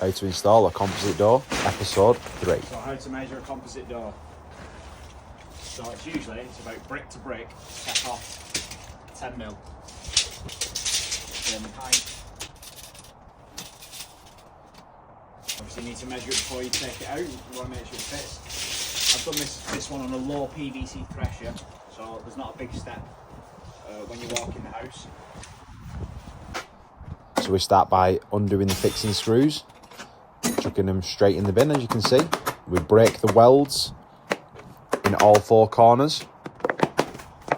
How to install a composite door, episode 3. So how to measure a composite door. So it's about brick to brick, check off 10 mil. Then height. Obviously you need to measure it before you take it out, you want to make sure it fits. I've done this one on a low PVC thresher, so there's not a big step when you walk in the house. So we start by undoing the fixing screws, chucking them straight in the bin, as you can see. We break the welds in all 4 corners.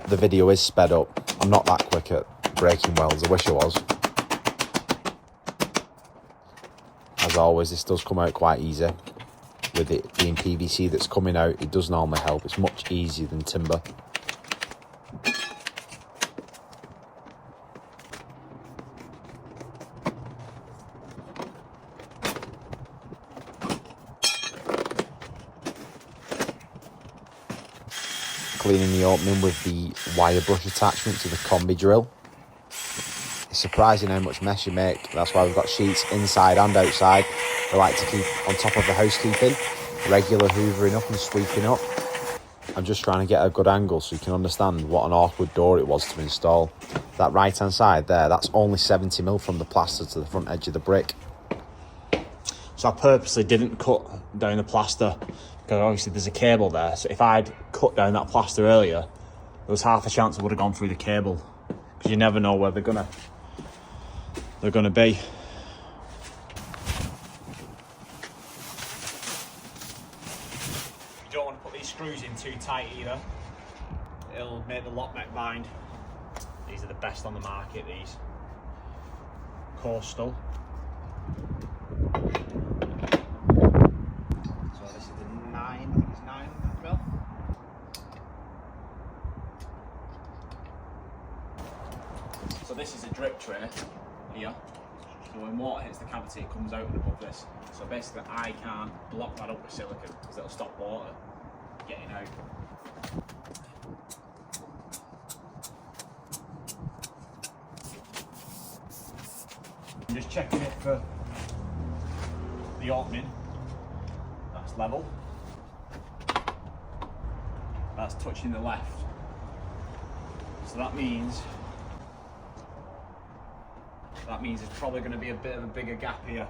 The video is sped up. I'm not that quick at breaking welds, I wish I was. As always, this does come out quite easy. With it being PVC that's coming out, it does normally help. It's much easier than timber. Cleaning the opening with the wire brush attachment to the combi drill. It's surprising how much mess you make. That's why we've got sheets inside and outside. We like to keep on top of the housekeeping, regular hoovering up and sweeping up. I'm just trying to get a good angle so you can understand what an awkward door it was to install. That right hand side there, that's only 70mm from the plaster to the front edge of the brick. So I purposely didn't cut down the plaster because obviously there's a cable there. So if I'd cut down that plaster earlier, there was half a chance it would have gone through the cable, because you never know where they're gonna be. You don't want to put these screws in too tight either. It'll make the lock neck bind. These are the best on the market, these. Coastal. So this is the 9, I think it's 9 mil. So this is a drip tray here. So when water hits the cavity, it comes out and above this. So basically I can't block that up with silicone because it'll stop water getting out. I'm just checking it for the opening. That's level. That's touching the left. So that means it's probably going to be a bit of a bigger gap here.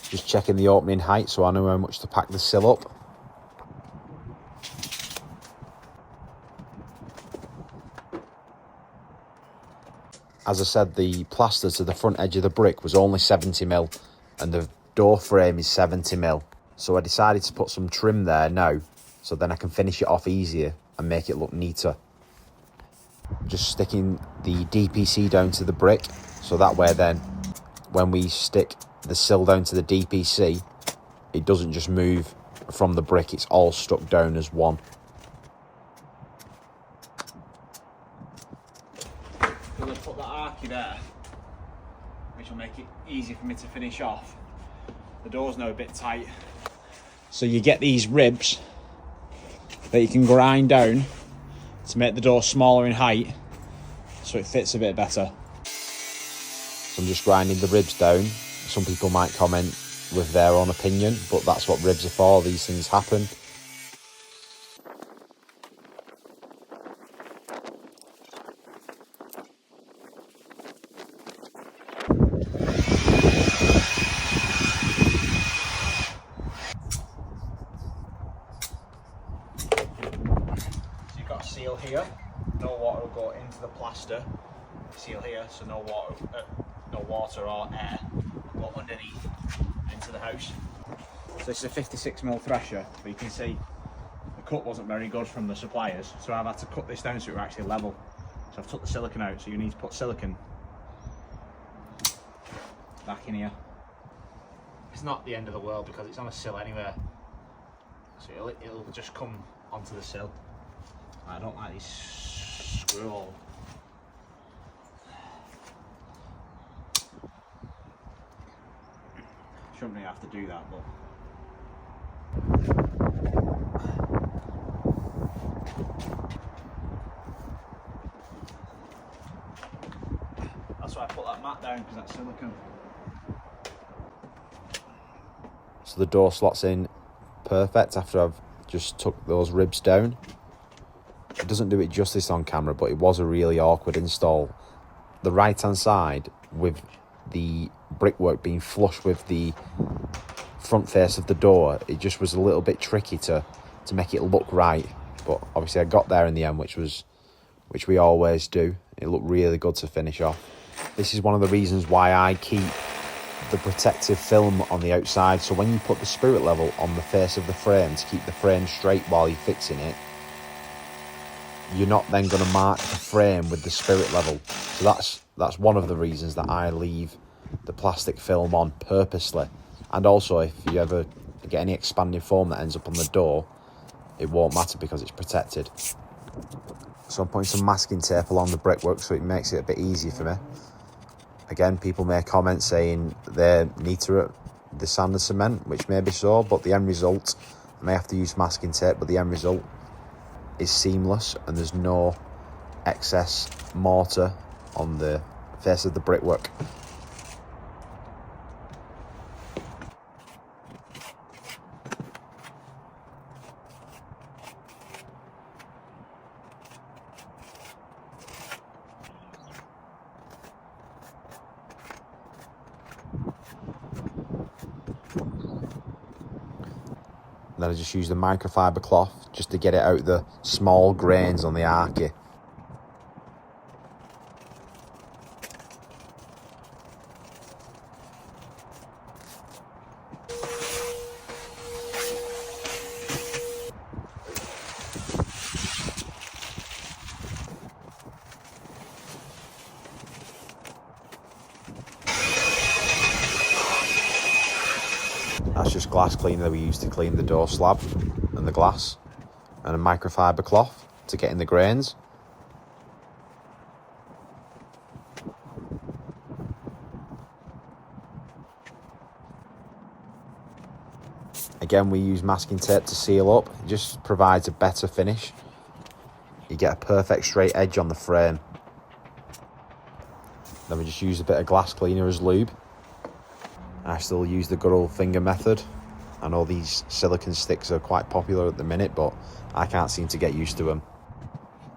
Just checking the opening height so I know how much to pack the sill up. As I said, the plaster to the front edge of the brick was only 70mm and the door frame is 70mm. So I decided to put some trim there now, so then I can finish it off easier and make it look neater. Just sticking the DPC down to the brick, so that way then when we stick the sill down to the DPC, it doesn't just move from the brick, it's all stuck down as one. I'm going to put that archy there, which will make it easy for me to finish off. The door's now a bit tight. So you get these ribs that you can grind down to make the door smaller in height, so it fits a bit better. So I'm just grinding the ribs down. Some people might comment with their own opinion, but that's what ribs are for. These things happen. So you've got a seal here. No water will go into the plaster. Seal here, so no water or air will go underneath into the house. So this is a 56mm thresher, but you can see the cut wasn't very good from the suppliers, so I've had to cut this down so it were actually level. So I've took the silicone out, so you need to put silicone back in here. It's not the end of the world because it's on a sill anyway, so it'll just come onto the sill. I don't like these screw holes. Shouldn't really have to do that, but that's why I put that mat down, because that's silicone. So the door slots in perfect after I've just took those ribs down. It doesn't do it justice on camera, but it was a really awkward install. The right hand side, with the brickwork being flush with the front face of the door, it just was a little bit tricky to make it look right. But obviously I got there in the end, which we always do. It looked really good to finish off. This is one of the reasons why I keep the protective film on the outside, so when you put the spirit level on the face of the frame to keep the frame straight while you're fixing it, you're not then going to mark the frame with the spirit level. So that's one of the reasons that I leave the plastic film on purposely. And also, if you ever get any expanding foam that ends up on the door, it won't matter because it's protected. So I'm putting some masking tape along the brickwork so it makes it a bit easier for me. Again, people may comment saying they're neater at the sand and cement, which may be so, but the end result, I may have to use masking tape, but the end result is seamless and there's no excess mortar on the face of the brickwork. Then I just use the microfiber cloth just to get it out the small grains on the archi. That's just glass cleaner that we use to clean the door slab and the glass, and a microfiber cloth to get in the grains. Again, we use masking tape to seal up. It just provides a better finish. You get a perfect straight edge on the frame. Then we just use a bit of glass cleaner as lube. I still use the good old finger method. I know these silicone sticks are quite popular at the minute, but I can't seem to get used to them.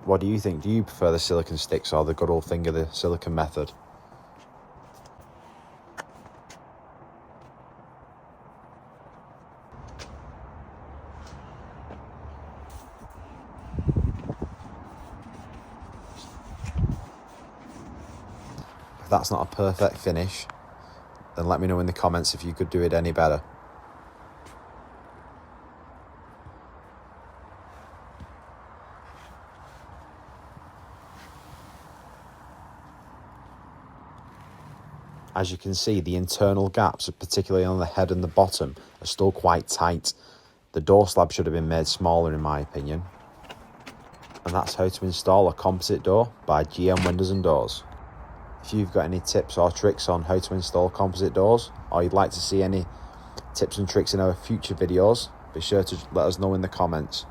What do you think? Do you prefer the silicone sticks or the good old finger, the silicone method? If that's not a perfect finish, then let me know in the comments if you could do it any better. As you can see, the internal gaps, particularly on the head and the bottom, are still quite tight. The door slab should have been made smaller in my opinion. And that's how to install a composite door by GM Windows and Doors. If you've got any tips or tricks on how to install composite doors, or you'd like to see any tips and tricks in our future videos, be sure to let us know in the comments.